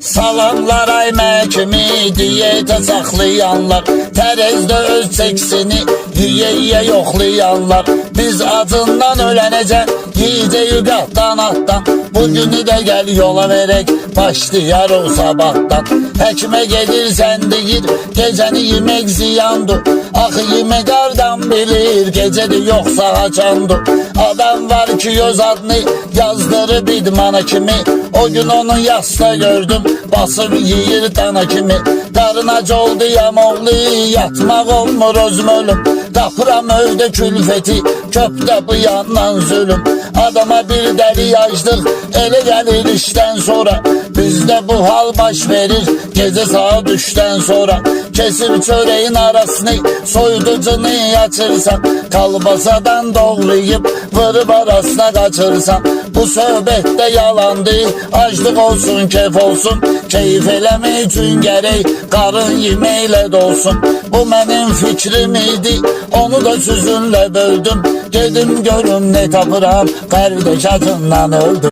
Salamlar əyməkimi diyetə saxlayanlar, tərəzdə öz çəksini yiyə yoxlayanlar. Biz acından ölənəcək yiyəcək qatdan atdan, bugünü də gəl yola verək, başlayar o sabahdan. Həkimə gedirsən deyir, gecəni yemək ziyandır, axı yemək qardan bilir, gecədir yoxsa haçandır. Adam var ki öz adını yazdırıb idmana kimi, o gün onun yasda gördüm, basıb yiyir dana kimi. Qarınac oldu yamoğlu, yatmaq olmur özüm ölüm, qapıram övdə külfəti, köpdə bu yandan zülüm. Adama bir dəli yacdıq, elə gəlir işdən sonra, bizdə bu hal baş verir gecə saat 3'dən sonra. Kesir çöreğin arasını, soyuducunu açırsan, kalbasadan doğrayıp vırıp arasına kaçırsan. Bu söhbette yalandı, açlık olsun keyif olsun, keyif eləmək üçün gərək qarın yeməklə dolsun. Bu mənim fikrim idi, onu da süzünlə böldüm, gedim görüm ne tapıram, qardeş acından öldüm.